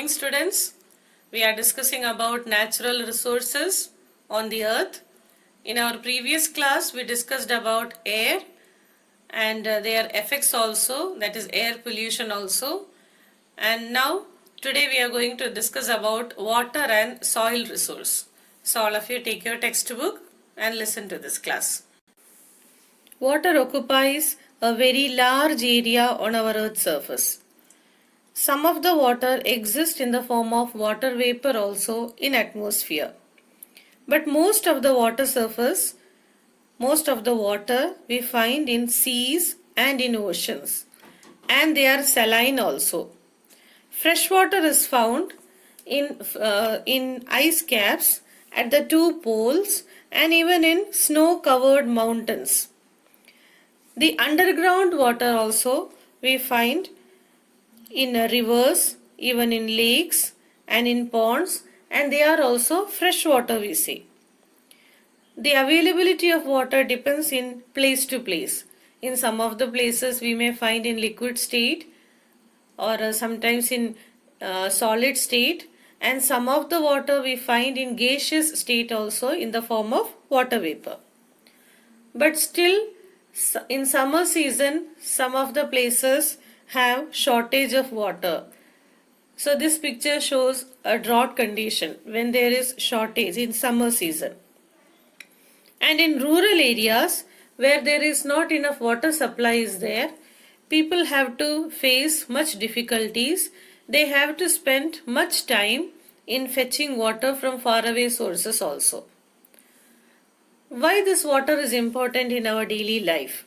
morning, students. We are discussing about natural resources on the earth. In our previous class, we discussed about air and their effects also, that is air pollution also. And now, today we are going to discuss about water and soil resource. So all of you take your textbook and listen to this class. Water occupies a very large area on our earth's surface. Some of the water exists in the form of water vapor also in atmosphere. But most of the water we find in seas and in oceans, and they are saline also. Fresh water is found in ice caps at the two poles and even in snow-covered mountains. The underground water also we find in rivers, even in lakes and in ponds, and they are also fresh water we see. The availability of water depends in place to place. In some of the places we may find in liquid state or sometimes in solid state, and some of the water we find in gaseous state also in the form of water vapor. But still, in summer season, some of the places have shortage of water. So this picture shows a drought condition when there is shortage in summer season. And in rural areas where there is not enough water supply is there, people have to face much difficulties. They have to spend much time in fetching water from faraway sources also. Why this water is important in our daily life?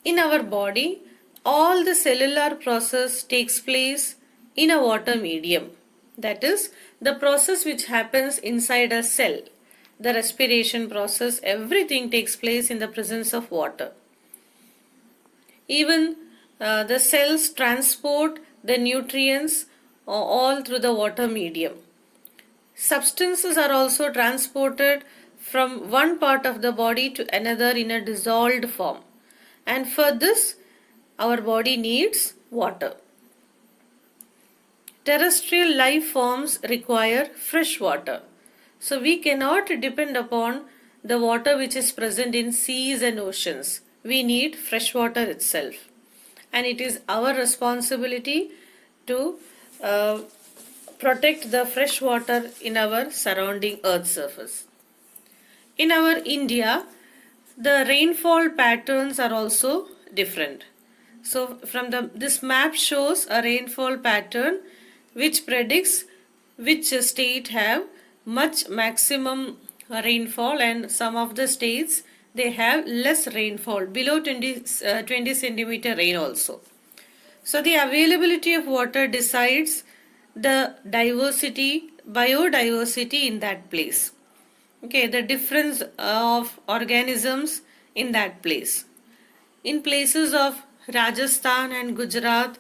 In our body, all the cellular process takes place in a water medium. That is, the process which happens inside a cell, the respiration process, everything takes place in the presence of water. Even the cells transport the nutrients all through the water medium. Substances are also transported from one part of the body to another in a dissolved form. And for this, our body needs water. Terrestrial life forms require fresh water. So we cannot depend upon the water which is present in seas and oceans. We need fresh water itself. And it is our responsibility to protect the fresh water in our surrounding earth surface. In our India, the rainfall patterns are also different. So from this map shows a rainfall pattern which predicts which state have much maximum rainfall, and some of the states they have less rainfall, below 20 centimeter rain also. So the availability of water decides the biodiversity in that place. Okay, the difference of organisms in that place. In places of Rajasthan and Gujarat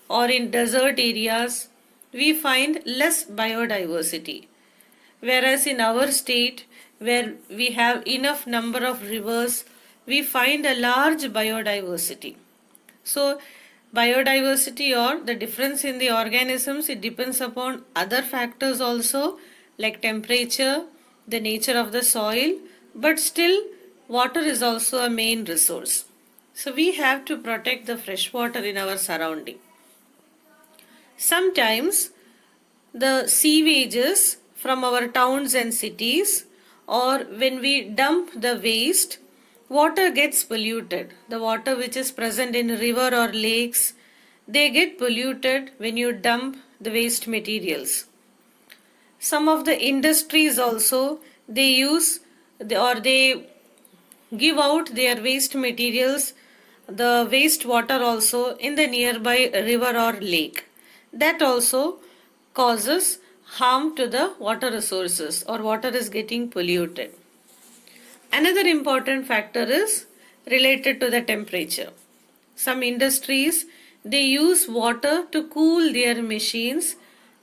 or in desert areas, we find less biodiversity. Whereas in our state, where we have enough number of rivers, we find a large biodiversity. So, biodiversity or the difference in the organisms, it depends upon other factors also, like temperature, the nature of the soil, but still water is also a main resource. So we have to protect the fresh water in our surrounding. Sometimes the sewages from our towns and cities, or when we dump the waste, water gets polluted. The water which is present in river or lakes, they get polluted when you dump the waste materials. Some of the industries also, they give out their waste materials, the wastewater also in the nearby river or lake. That also causes harm to the water resources, or water is getting polluted. Another important factor is related to the temperature. Some industries, they use water to cool their machines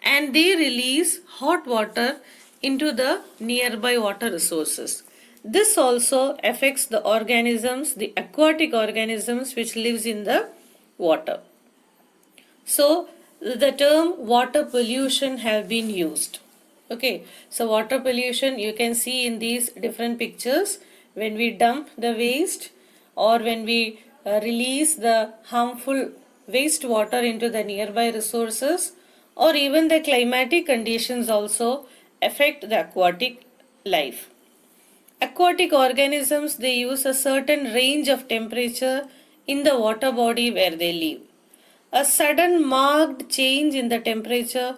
and they release hot water into the nearby water resources. This also affects the organisms, the aquatic organisms which lives in the water. So the term water pollution have been used. Okay, so water pollution you can see in these different pictures when we dump the waste or when we release the harmful wastewater into the nearby resources, or even the climatic conditions also affect the aquatic life. Aquatic organisms, they use a certain range of temperature in the water body where they live. A sudden marked change in the temperature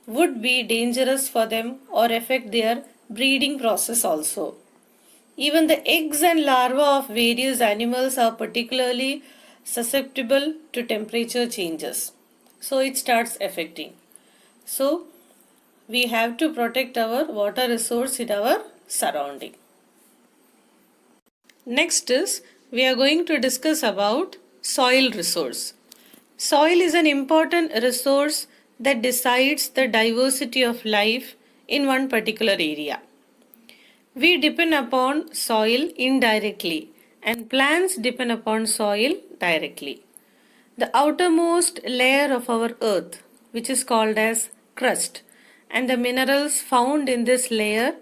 would be dangerous for them or affect their breeding process also. Even the eggs and larvae of various animals are particularly susceptible to temperature changes. So it starts affecting. So we have to protect our water resource in our surrounding. Next is we are going to discuss about soil resource. Soil is an important resource that decides the diversity of life in one particular area. We depend upon soil indirectly and plants depend upon soil directly. The outermost layer of our earth, which is called as crust, and the minerals found in this layer,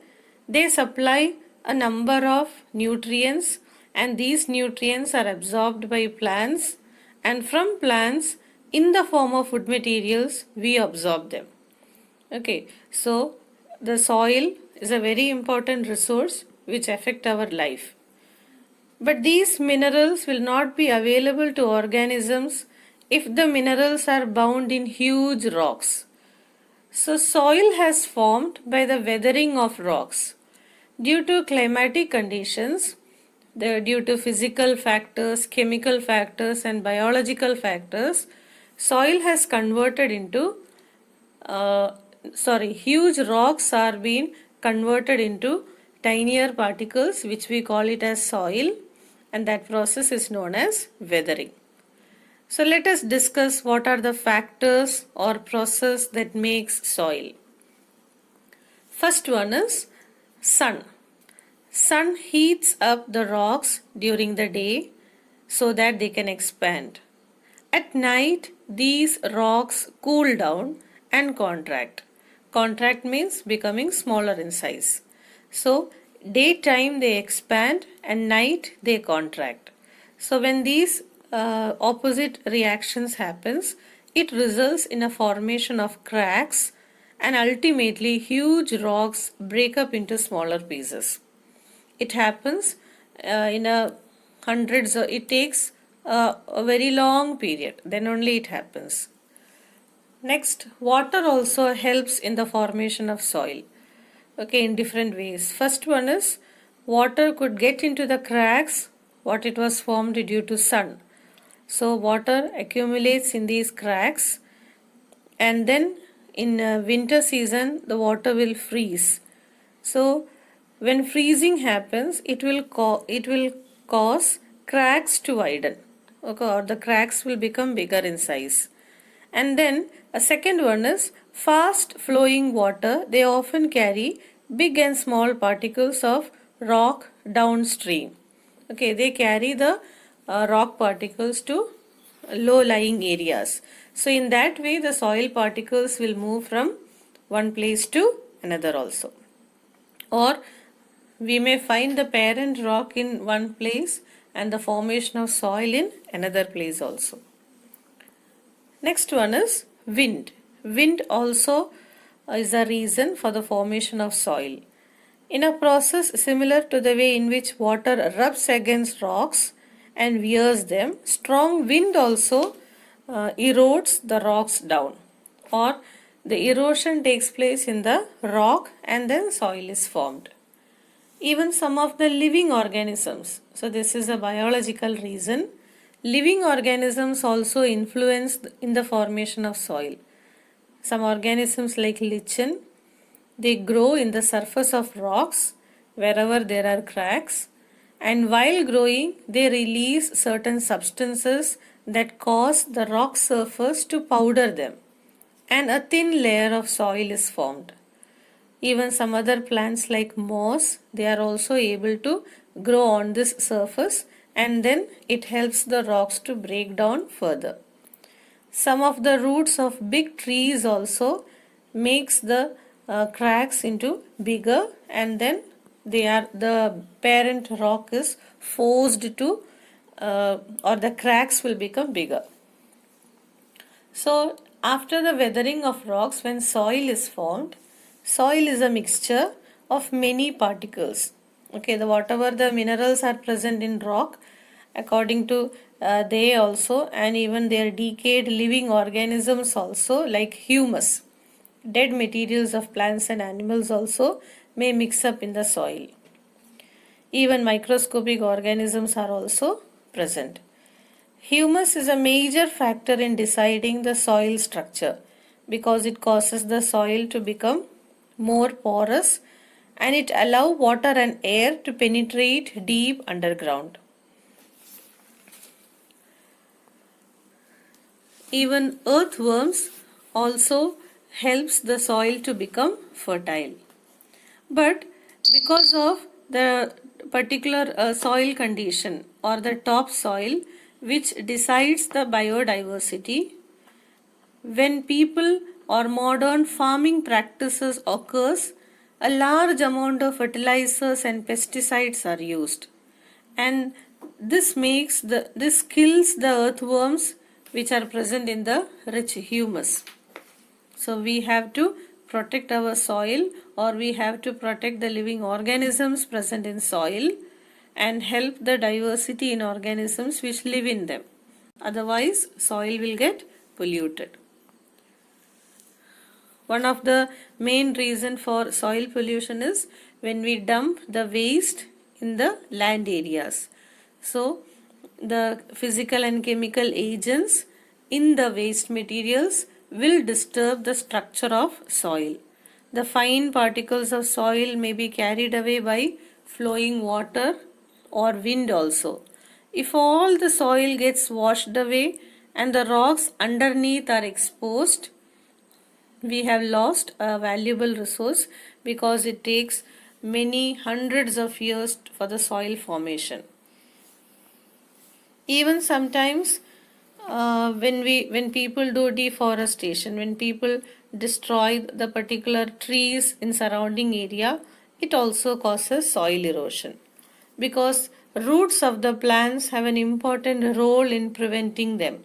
they supply a number of nutrients, and these nutrients are absorbed by plants, and from plants in the form of food materials we absorb them. Okay, so the soil is a very important resource which affect our life. But these minerals will not be available to organisms if the minerals are bound in huge rocks. So soil has formed by the weathering of rocks. Due to climatic conditions, due to physical factors, chemical factors and biological factors, soil has converted into huge rocks are being converted into tinier particles which we call it as soil, and that process is known as weathering. So let us discuss what are the factors or process that makes soil. First one is sun. Sun heats up the rocks during the day so that they can expand. At night, these rocks cool down and contract. Contract means becoming smaller in size. So, daytime they expand and night they contract. So, when these opposite reactions happens, it results in a formation of cracks, and ultimately huge rocks break up into smaller pieces. It happens in a hundreds of, it takes a very long period, then only it happens. Next, water also helps in the formation of soil, okay, in different ways. First one is water could get into the cracks what it was formed due to sun. So water accumulates in these cracks, and then in winter season the water will freeze. So when freezing happens, it will cause cracks to widen, okay, or the cracks will become bigger in size. And then a second one is fast flowing water. They often carry big and small particles of rock downstream. Okay, they carry the rock particles to low lying areas. So in that way the soil particles will move from one place to another also. Or we may find the parent rock in one place and the formation of soil in another place also. Next one is wind. Wind also is a reason for the formation of soil. In a process similar to the way in which water rubs against rocks and wears them, strong wind also erodes the rocks down, or the erosion takes place in the rock and then soil is formed. Even some of the living organisms, so this is a biological reason, living organisms also influence in the formation of soil. Some organisms like lichen, they grow in the surface of rocks wherever there are cracks, and while growing they release certain substances that cause the rock surface to powder them, and a thin layer of soil is formed. Even some other plants like moss, they are also able to grow on this surface, and then it helps the rocks to break down further. Some of the roots of big trees also makes the cracks into bigger, and then the parent rock is forced to or the cracks will become bigger. So after the weathering of rocks, when soil is formed, soil is a mixture of many particles. Okay, whatever the minerals are present in rock, according to they also, and even their decayed living organisms also, like humus, dead materials of plants and animals also may mix up in the soil. Even microscopic organisms are also present. Humus is a major factor in deciding the soil structure because it causes the soil to become more porous and it allows water and air to penetrate deep underground. Even earthworms also helps the soil to become fertile. But because of the particular soil condition or the topsoil which decides the biodiversity, when people or modern farming practices occurs, a large amount of fertilizers and pesticides are used, and this kills the earthworms which are present in the rich humus. So we have to protect our soil, or we have to protect the living organisms present in soil and help the diversity in organisms which live in them. Otherwise, soil will get polluted. One of the main reason for soil pollution is when we dump the waste in the land areas. So the physical and chemical agents in the waste materials will disturb the structure of soil. The fine particles of soil may be carried away by flowing water or wind also. If all the soil gets washed away and the rocks underneath are exposed, we have lost a valuable resource because it takes many hundreds of years for the soil formation. Even sometimes when people do deforestation, when people destroy the particular trees in surrounding area, it also causes soil erosion because roots of the plants have an important role in preventing them.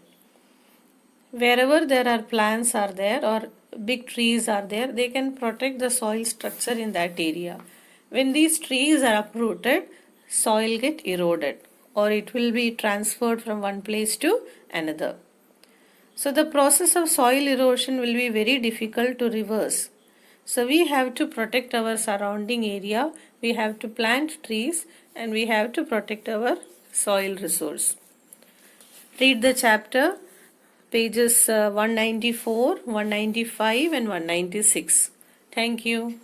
Wherever there are plants are there or big trees are there, they can protect the soil structure in that area. When these trees are uprooted, soil get eroded or it will be transferred from one place to another. So the process of soil erosion will be very difficult to reverse. So we have to protect our surrounding area, we have to plant trees, and we have to protect our soil resource. Read the chapter pages 194, 195 and 196. Thank you.